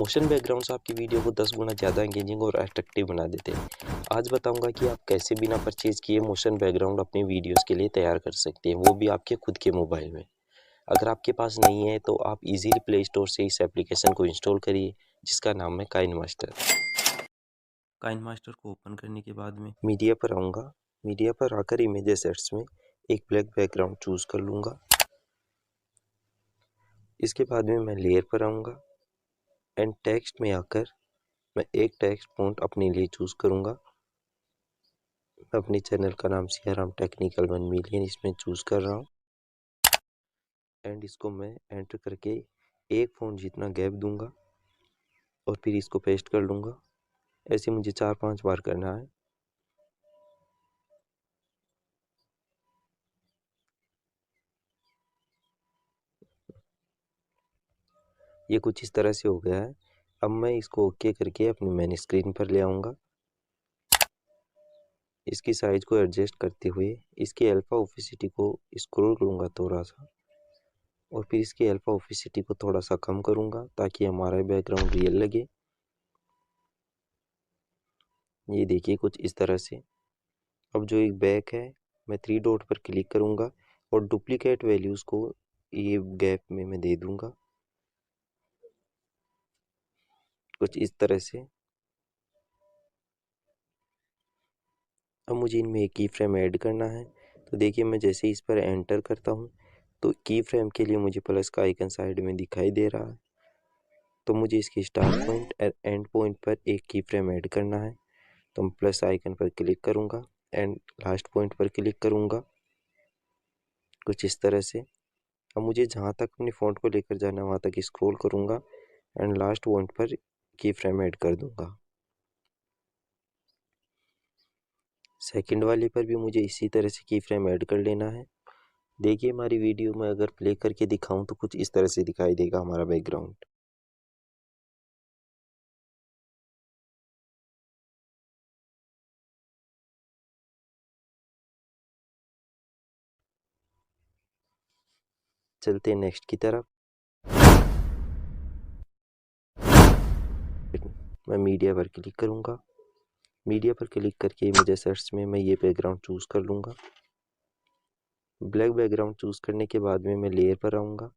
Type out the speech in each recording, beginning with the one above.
Motion backgrounds आपकी video को 10 गुना ज़्यादा एंगेजिंग और अट्रैक्टिव बना देते हैं। आज बताऊंगा कि आप कैसे बिना परचेज किए मोशन बैकग्राउंड अपनी वीडियोस के लिए तैयार कर सकते हैं, वो भी आपके खुद के मोबाइल में। अगर आपके पास नहीं है तो आप इजीली प्ले स्टोर से इस एप्लीकेशन को इंस्टॉल करिए, जिसका नाम है काइन मास्टर। काइन मास्टर को ओपन करने के बाद में मीडिया पर आऊँगा। मीडिया पर आकर इमेज एसेट्स में एक ब्लैक बैकग्राउंड चूज़ कर लूँगा। इसके बाद में मैं लेयर पर आऊँगा एंड टेक्स्ट में आकर मैं एक टेक्स्ट फॉन्ट अपने लिए चूज़ करूँगा। मैं अपने चैनल का नाम सियाराम टेक्निकल 1 मिलियन इसमें चूज़ कर रहा हूँ एंड इसको मैं एंटर करके एक फॉन्ट जितना गैप दूंगा और फिर इसको पेस्ट कर लूँगा। ऐसे मुझे 4-5 बार करना है। ये कुछ इस तरह से हो गया है। अब मैं इसको ओके करके अपनी मेन स्क्रीन पर ले आऊँगा। इसकी साइज को एडजस्ट करते हुए इसकी अल्फा ओपेसिटी को स्क्रॉल करूँगा थोड़ा सा और फिर इसकी अल्फा ओपेसिटी को थोड़ा सा कम करूँगा ताकि हमारा बैकग्राउंड रियल लगे। ये देखिए कुछ इस तरह से। अब जो एक बैक है मैं 3 डॉट पर क्लिक करूँगा और डुप्लीकेट वैल्यूज़ को ये गैप में मैं दे दूँगा कुछ इस तरह से। अब मुझे इनमें एक की फ्रेम ऐड करना है, तो देखिए मैं जैसे इस पर एंटर करता हूँ तो की फ्रेम के लिए मुझे प्लस का आइकन साइड में दिखाई दे रहा है। तो मुझे इसकी स्टार्ट पॉइंट और एंड पॉइंट पर एक की फ्रेम ऐड करना है, तो मैं प्लस आइकन पर क्लिक करूँगा एंड लास्ट पॉइंट पर क्लिक करूँगा कुछ इस तरह से। अब मुझे जहाँ तक अपनी फ़ॉन्ट को लेकर जाना है वहाँ तक स्क्रॉल करूँगा एंड लास्ट पॉइंट पर की फ्रेम ऐड कर दूँगा। सेकंड वाले पर भी मुझे इसी तरह से की फ्रेम ऐड कर लेना है। देखिए हमारी वीडियो में अगर प्ले करके दिखाऊं तो कुछ इस तरह से दिखाई देगा हमारा बैकग्राउंड। चलते हैं नेक्स्ट की तरफ। मैं मीडिया पर क्लिक करूंगा। मीडिया पर क्लिक करके इमेज सर्च में मैं ये बैकग्राउंड चूज़ कर लूँगा। ब्लैक बैकग्राउंड चूज़ करने के बाद में मैं लेयर पर आऊँगा।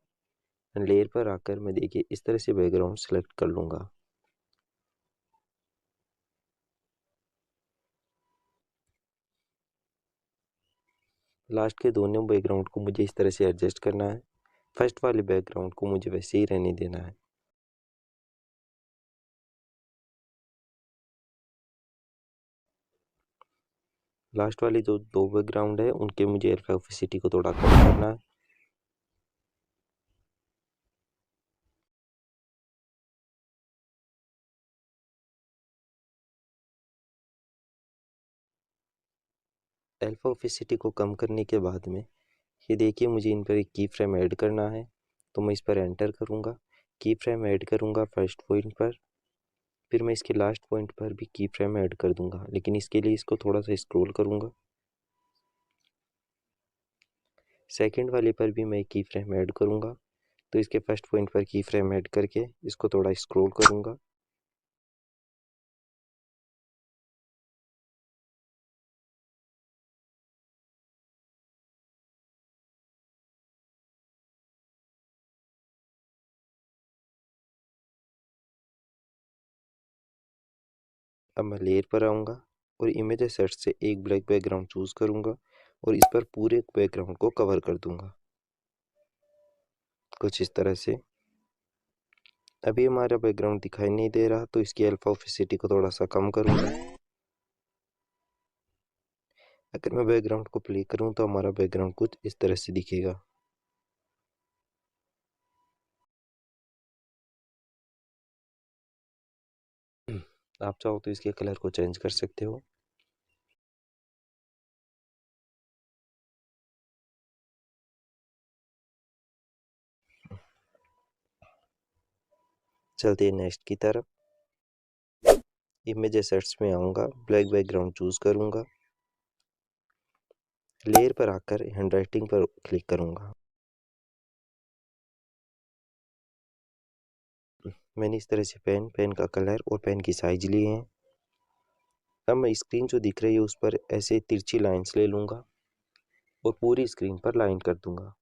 लेयर पर आकर मैं देखिए इस तरह से बैकग्राउंड सेलेक्ट कर लूँगा। लास्ट के दोनों बैकग्राउंड को मुझे इस तरह से एडजस्ट करना है। फर्स्ट वाले बैकग्राउंड को मुझे वैसे ही रहने देना है। लास्ट वाले जो दो बैकग्राउंड है उनके मुझे अल्फा ओपेसिटी को थोड़ा कम करना है। अल्फा ओपेसिटी को कम करने के बाद में ये देखिए मुझे इन पर एक की फ्रेम ऐड करना है, तो मैं इस पर एंटर करूँगा। की फ्रेम ऐड करूँगा फर्स्ट पॉइंट पर, फिर मैं इसके लास्ट पॉइंट पर भी की फ्रेम ऐड कर दूँगा, लेकिन इसके लिए इसको थोड़ा सा स्क्रॉल करूँगा। सेकंड वाले पर भी मैं की फ्रेम ऐड करूँगा, तो इसके फर्स्ट पॉइंट पर की फ्रेम ऐड करके इसको थोड़ा स्क्रॉल करूँगा। अब मैं लेयर पर आऊँगा और इमेज सेट से एक ब्लैक बैकग्राउंड चूज़ करूँगा और इस पर पूरे बैकग्राउंड को कवर कर दूँगा कुछ इस तरह से। अभी हमारा बैकग्राउंड दिखाई नहीं दे रहा, तो इसकी अल्फा ओपेसिटी को थोड़ा सा कम करूँगा। अगर मैं बैकग्राउंड को प्ले करूँ तो हमारा बैकग्राउंड कुछ इस तरह से दिखेगा। आप चाहो तो इसके कलर को चेंज कर सकते हो। चलते हैं नेक्स्ट की तरफ। इमेज एसेट्स में आऊँगा, ब्लैक बैकग्राउंड चूज़ करूँगा, लेयर पर आकर हैंडराइटिंग पर क्लिक करूँगा। मैंने इस तरह से पेन का कलर और पेन की साइज लिए हैं। अब मैं स्क्रीन जो दिख रही है उस पर ऐसे तिरछी लाइंस ले लूँगा और पूरी स्क्रीन पर लाइन कर दूंगा।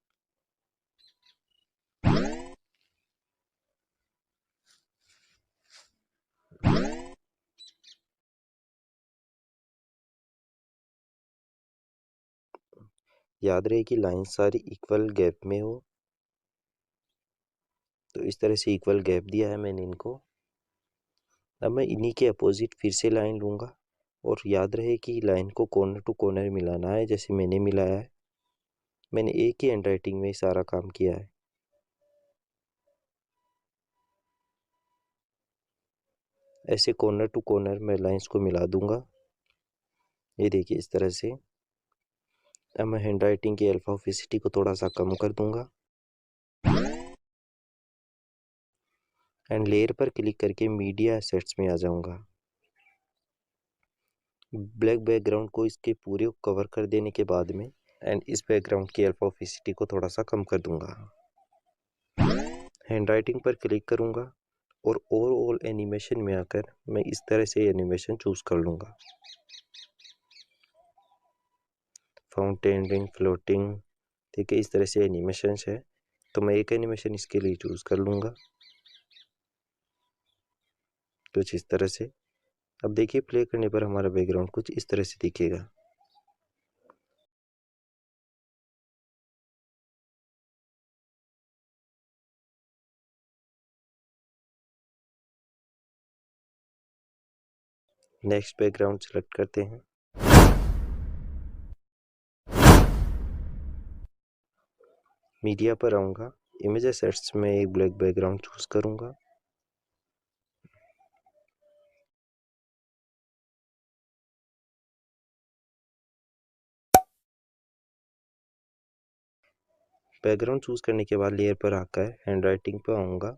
याद रहे कि लाइन सारी इक्वल गैप में हो, तो इस तरह से इक्वल गैप दिया है मैंने इनको। अब मैं इन्हीं के अपोजिट फिर से लाइन लूँगा और याद रहे कि लाइन को कॉर्नर टू कॉर्नर मिलाना है, जैसे मैंने मिलाया है। मैंने एक ही हैंड राइटिंग में सारा काम किया है। ऐसे कॉर्नर टू कॉर्नर मैं लाइंस को मिला दूंगा, ये देखिए इस तरह से। अब मैं हैंड राइटिंग की अल्फा ऑफिसिटी को थोड़ा सा कम कर दूंगा एंड लेयर पर क्लिक करके मीडिया एसेट्स में आ जाऊंगा। ब्लैक बैकग्राउंड को इसके पूरे कवर कर देने के बाद में एंड इस बैकग्राउंड की अल्फा ऑफिसिटी को थोड़ा सा कम कर दूंगा। हैंड राइटिंग पर क्लिक करूंगा और ओवरऑल एनिमेशन में आकर मैं इस तरह से एनिमेशन चूज कर लूंगा। फाउंटेन रिंग फ्लोटिंग, ठीक है, इस तरह से एनिमेशन है, तो मैं एक एनिमेशन इसके लिए चूज कर लूंगा कुछ इस तरह से। अब देखिए प्ले करने पर हमारा बैकग्राउंड कुछ इस तरह से दिखेगा। नेक्स्ट बैकग्राउंड सेलेक्ट करते हैं। मीडिया पर आऊँगा, इमेज एसेट्स में एक ब्लैक बैकग्राउंड चूज करूँगा। बैकग्राउंड चूज करने के बाद लेयर पर आकर हैंड राइटिंग पर आऊँगा।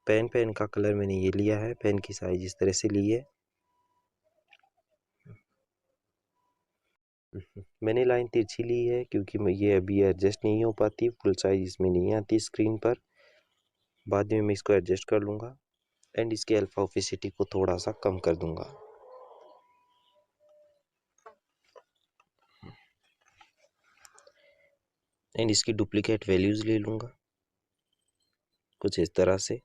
पेन का कलर मैंने ये लिया है, पेन की साइज इस तरह से ली है। मैंने लाइन तिरछी ली है क्योंकि ये अभी एडजस्ट नहीं हो पाती, फुल साइज इसमें नहीं आती स्क्रीन पर। बाद में मैं इसको एडजस्ट कर लूँगा एंड इसके अल्फा ऑफिसिटी को थोड़ा सा कम कर दूंगा। एंड इसकी डुप्लीकेट वैल्यूज ले लूँगा कुछ इस तरह से।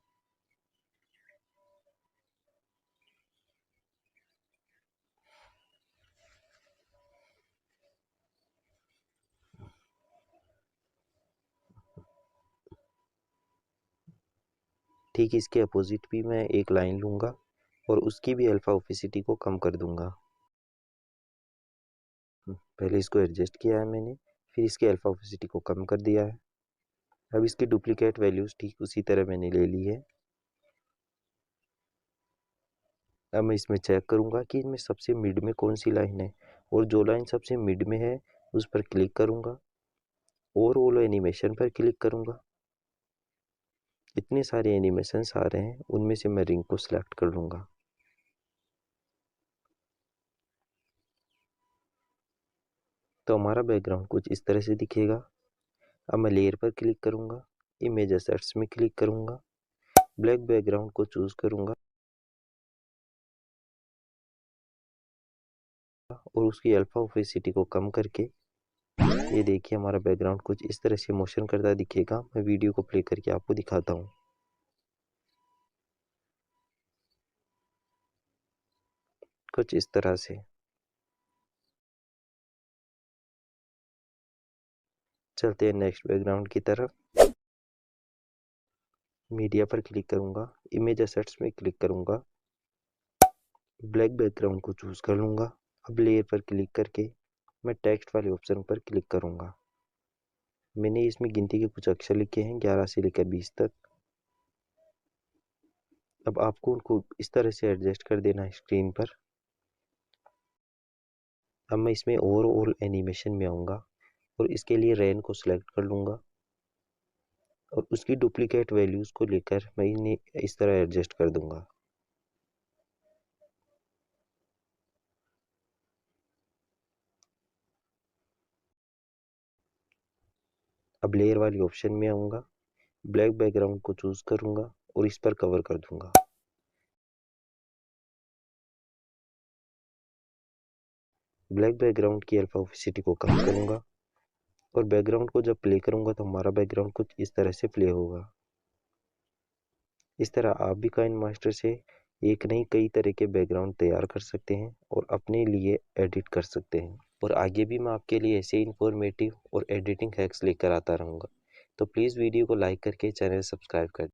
ठीक इसके अपोजिट भी मैं एक लाइन लूँगा और उसकी भी अल्फा ऑफिसिटी को कम कर दूंगा। पहले इसको एडजस्ट किया है मैंने, फिर इसके अल्फा ऑफिसिटी को कम कर दिया है। अब इसकी डुप्लीकेट वैल्यूज ठीक उसी तरह मैंने ले ली है। अब मैं इसमें चेक करूँगा कि इनमें सबसे मिड में कौन सी लाइन है, और जो लाइन सबसे मिड में है उस पर क्लिक करूँगा और वो एनिमेशन पर क्लिक करूँगा। इतने सारे एनिमेशंस आ रहे हैं, उनमें से मैं रिंग को सिलेक्ट कर लूँगा। तो हमारा बैकग्राउंड कुछ इस तरह से दिखेगा। अब मैं लेयर पर क्लिक करूँगा, इमेज एसेट्स में क्लिक करूँगा, ब्लैक बैकग्राउंड को चूज करूँगा और उसकी अल्फा ऑपेसिटी को कम करके ये देखिए हमारा बैकग्राउंड कुछ इस तरह से मोशन करता दिखेगा। मैं वीडियो को प्ले करके आपको दिखाता हूँ। कुछ इस तरह से। चलते हैं नेक्स्ट बैकग्राउंड की तरफ। मीडिया पर क्लिक करूँगा, इमेज एसेट्स में क्लिक करूँगा, ब्लैक बैकग्राउंड को चूज कर लूँगा। अब लेयर पर क्लिक करके मैं टेक्स्ट वाले ऑप्शन पर क्लिक करूँगा। मैंने इसमें गिनती के कुछ अक्षर लिखे हैं 11 से लेकर 20 तक। अब आपको उनको इस तरह से एडजस्ट कर देना है स्क्रीन पर। अब मैं इसमें ओवरऑल एनिमेशन में आऊँगा और इसके लिए रैन को सिलेक्ट कर लूँगा और उसकी डुप्लीकेट वैल्यूज़ को लेकर मैं इन्हें इस तरह एडजस्ट कर दूँगा। अब लेयर वाली ऑप्शन में आऊँगा, ब्लैक बैकग्राउंड को चूज़ करूँगा और इस पर कवर कर दूँगा। ब्लैक बैकग्राउंड की अल्फा ओपेसिटी को कम करूँगा और बैकग्राउंड को जब प्ले करूँगा तो हमारा बैकग्राउंड कुछ इस तरह से प्ले होगा। इस तरह आप भी काइनमास्टर से एक नहीं कई तरह के बैकग्राउंड तैयार कर सकते हैं और अपने लिए एडिट कर सकते हैं। और आगे भी मैं आपके लिए ऐसे इन्फॉर्मेटिव और एडिटिंग हैक्स लेकर आता रहूँगा। तो प्लीज़ वीडियो को लाइक करके चैनल सब्सक्राइब कर